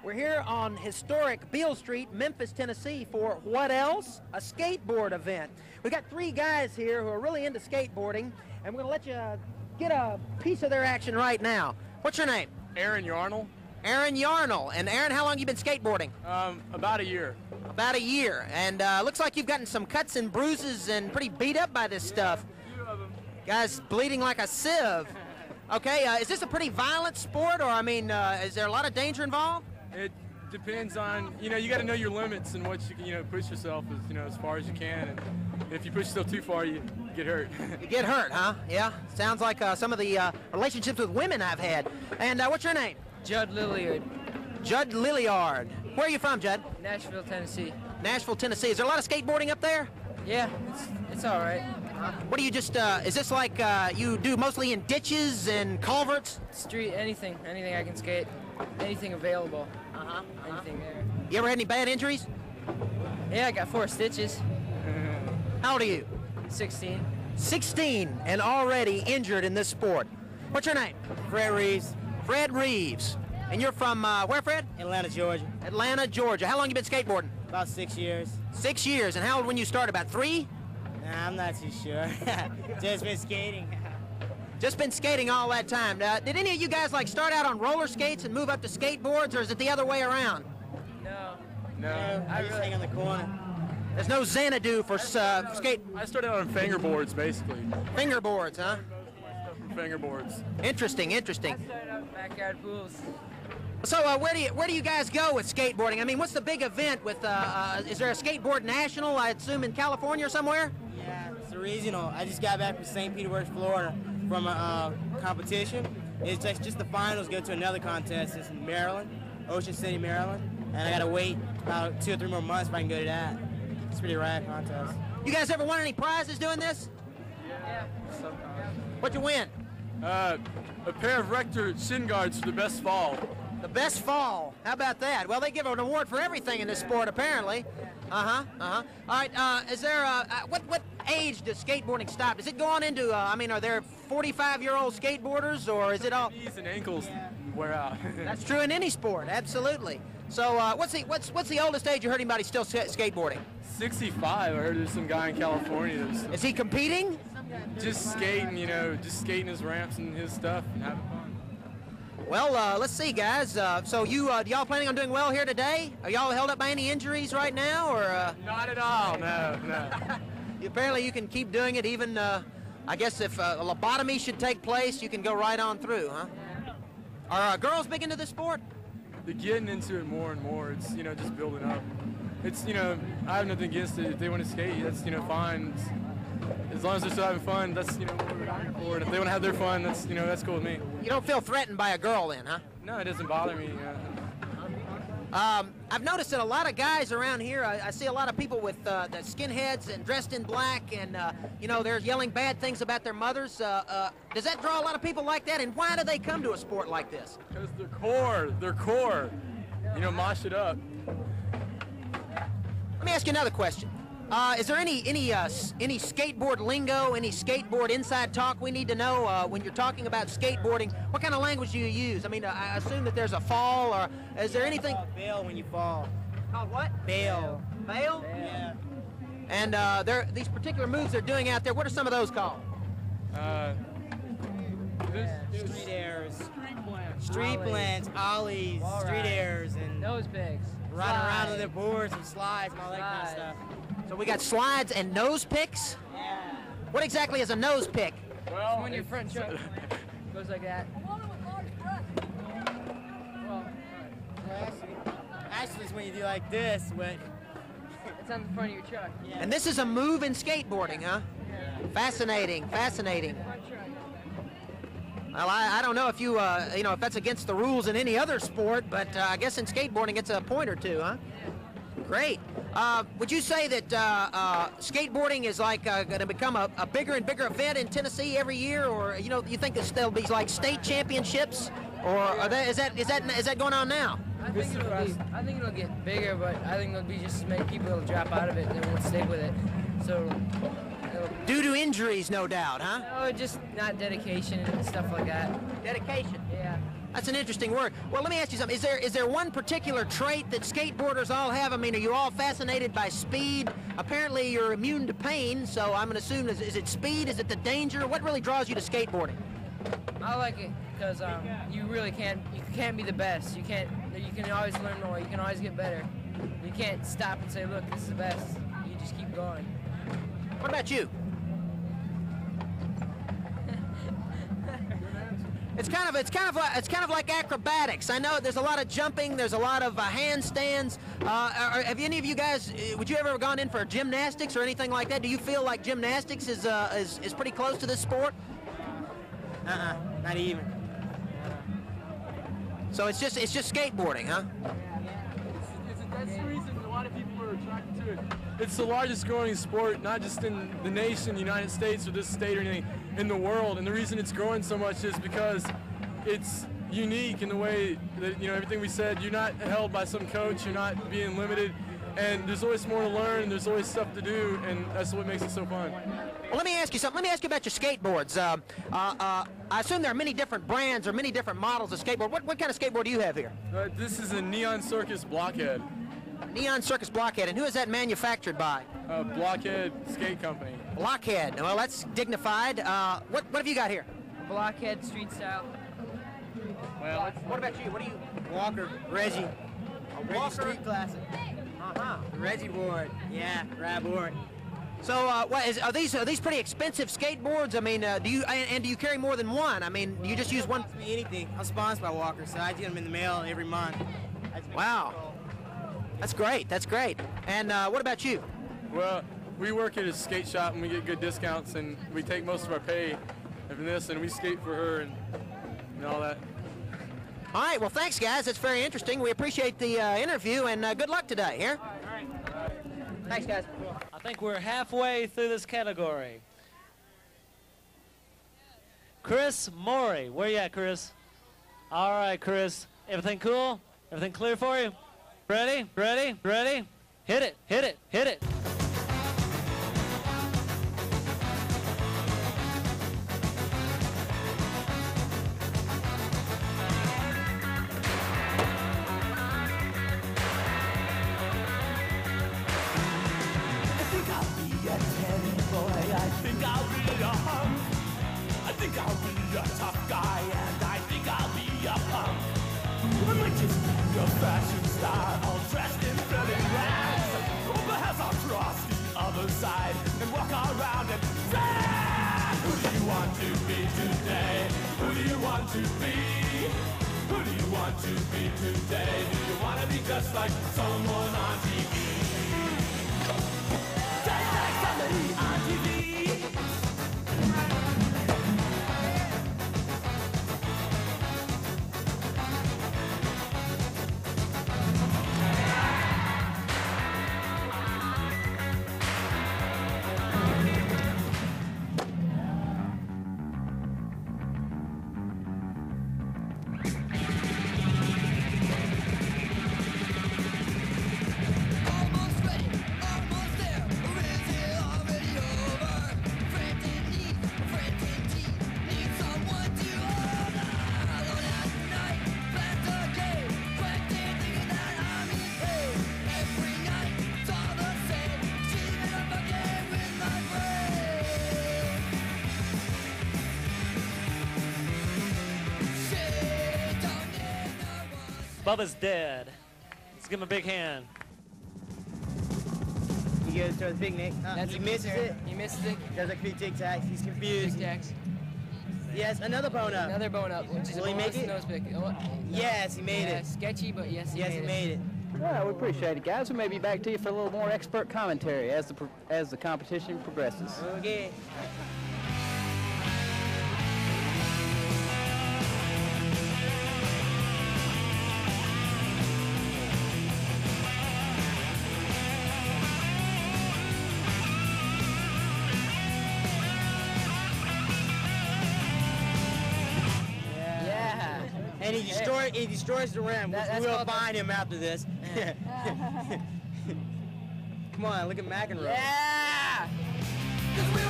We're here on historic Beale Street, Memphis, Tennessee for what else? A skateboard event. We've got three guys here who are really into skateboarding, and we're going to let you get a piece of their action right now. What's your name? Aaron Yarnell. Aaron Yarnell. And Aaron, how long have you been skateboarding? About a year. About a year. And looks like you've gotten some cuts and bruises and pretty beat up by this stuff. A few of them. Guys bleeding like a sieve. Okay, is this a pretty violent sport, or I mean, is there a lot of danger involved? It depends on, you got to know your limits and what you can, push yourself as, as far as you can. And if you push yourself too far, you get hurt. You get hurt, huh? Yeah. Sounds like some of the relationships with women I've had. And what's your name? Judd Lilliard. Judd Lilliard. Where are you from, Judd? Nashville, Tennessee. Nashville, Tennessee. Is there a lot of skateboarding up there? Yeah, it's all right. What do you just, is this like you do mostly in ditches and culverts? Street, anything I can skate, anything available. Anything there. You ever had any bad injuries? Yeah, I got 4 stitches. How old are you? 16. 16 and already injured in this sport. What's your name? Fred Reeves. Fred Reeves. And you're from where, Fred? Atlanta, Georgia. Atlanta, Georgia. How long you been skateboarding? About 6 years. 6 years. And how old when you started? About 3? Nah, I'm not too sure. Just been skating. Just been skating all that time. Did any of you guys like start out on roller skates and move up to skateboards, or is it the other way around? No. I just hang on the corner. There's no Xanadu for skate. I started out on fingerboards, basically. Fingerboards, huh? Fingerboards. Interesting, interesting. I started out in backyard pools. So where do you guys go with skateboarding? I mean, what's the big event with, is there a skateboard national, I assume, in California or somewhere? Yeah, it's a regional. I just got back from St. Petersburg, Florida from a competition. It's just the finals go to another contest. It's in Maryland, Ocean City, Maryland. And I got to wait about 2 or 3 more months if I can go to that. It's a pretty rad contest. You guys ever won any prizes doing this? Yeah. What'd you win? A pair of Rector shin guards for the best fall. The best fall. How about that? Well, they give an award for everything in this sport, apparently. All right, is there, what age does skateboarding stop? Does it go on into, I mean, are there 45-year-old skateboarders, or is it all? Knees and ankles wear out. That's true in any sport, absolutely. So what's the oldest age you heard anybody still skateboarding? 65. I heard there's some guy in California that's Is he competing? just skating, just skating his ramps and his stuff and having fun. Well, let's see, guys. So y'all planning on doing well here today? Are y'all held up by any injuries right now, or? Not at all, no. Apparently you can keep doing it even, I guess if a lobotomy should take place, you can go right on through, huh? Are girls big into this sport? They're getting into it more and more. It's, just building up. It's, I have nothing against it. If they want to skate, that's, fine. As long as they're still having fun, that's, what we're here for. And if they want to have their fun, that's, that's cool with me. You don't feel threatened by a girl then, huh? No, it doesn't bother me. I've noticed that a lot of guys around here, I see a lot of people with the skinheads and dressed in black, and they're yelling bad things about their mothers. Does that draw a lot of people like that, and why do they come to a sport like this? Because they're core. Mosh it up. Let me ask you another question. Is there any skateboard lingo, any skateboard inside talk we need to know when you're talking about skateboarding? What kind of language do you use? I mean, I assume that there's a fall, or is there anything? Bail when you fall. Called what? Bail. Bail? Yeah. And these particular moves they're doing out there, what are some of those called? Street airs. Street blends, ollies, Wall street rides. airs, and Nose pigs. riding around on their boards and slides and all that kind of Slides. stuff. So we got slides and nose picks. Yeah. What exactly is a nose pick? Well, When your front truck goes like that. Well, Actually, it's when you do like this, but it's on the front of your truck. yeah. And this is a move in skateboarding, huh? Fascinating, fascinating. Front truck. Well, I don't know if if that's against the rules in any other sport, but I guess in skateboarding it's a point or two, huh? Great. Would you say that skateboarding is like going to become a bigger and bigger event in Tennessee every year, or you think that there'll be like state championships, or is that going on now? I think it'll get bigger, but I think there'll be just as many people that'll drop out of it that won't stay with it. So Due to injuries, no doubt, huh? no, just not dedication and stuff like that. Dedication. Yeah. That's an interesting word. Well, let me ask you something. Is there one particular trait that skateboarders all have? I mean, are you all fascinated by speed? Apparently, you're immune to pain, so I'm going to assume, is it speed? Is it the danger? What really draws you to skateboarding? I like it because you really can't be the best. You can always learn more. You can always get better. You can't stop and say, look, this is the best. You just keep going. What about you? It's kind of like acrobatics. I know there's a lot of jumping, there's a lot of handstands. Have any of you guys? Would you ever have gone in for gymnastics or anything like that? Do you feel like gymnastics is pretty close to this sport? Not even. So it's just skateboarding, huh? That's the reason a lot of people are attracted to it. It's the largest growing sport, not just in the nation, the United States, or this state or anything, in the world. And the reason it's growing so much is because it's unique in the way that, everything we said, you're not held by some coach, you're not being limited, and there's always more to learn, and there's always stuff to do, and that's what makes it so fun. Well, let me ask you something. Let me ask you about your skateboards. I assume there are many different brands or many different models of skateboard. What kind of skateboard do you have here? This is a Neon Circus Blockhead. Neon Circus Blockhead. And who is that manufactured by? Blockhead Skate Company. Blockhead. Well, that's dignified. What have you got here? Blockhead street style. Well, what about you? What do you? Walker, Reggie. Walker? Street Classic. Uh-huh. The Reggie board. Yeah, rad board. So, are these pretty expensive skateboards? I mean, do you carry more than one? I mean, do you just use one? Cost me anything. I'm sponsored by Walker, so I get them in the mail every month. Wow, that's great. That's great. And what about you? Well, we work at a skate shop and we get good discounts, and we take most of our pay from this, and we skate for her and all that. All right. Well, thanks, guys. That's very interesting. We appreciate the interview, and good luck today. Here. All right. Thanks, guys. I think we're halfway through this category. Chris Morey. Where you at, Chris? All right, Chris. Everything cool? Everything clear for you? Ready? Ready? Ready? Hit it. Hit it. Hit it. Fashion style, all dressed in filling rags. Perhaps I'll cross the other side and walk around and say, who do you want to be today? Who do you want to be? Who do you want to be today? Do you want to be just like someone on TV? Just like somebody on TV. Bubba's dead. Let's give him a big hand. He goes to the picnic. That's He a misses picture. it. He misses it. Does a few tic-tacs. He's confused. Tic-tacs. Yes, another bone up. Another bone up, which is Will he make it? nose pick. Oh, Yes, he made yeah, it. sketchy, but yes, Yes, he made it. Well, we appreciate it, guys. We may be back to you for a little more expert commentary as the competition progresses. Okay. Yeah. And he destroys the rim. That's We'll called find him after this. Come on, look at McEnroe. Yeah. 'Cause we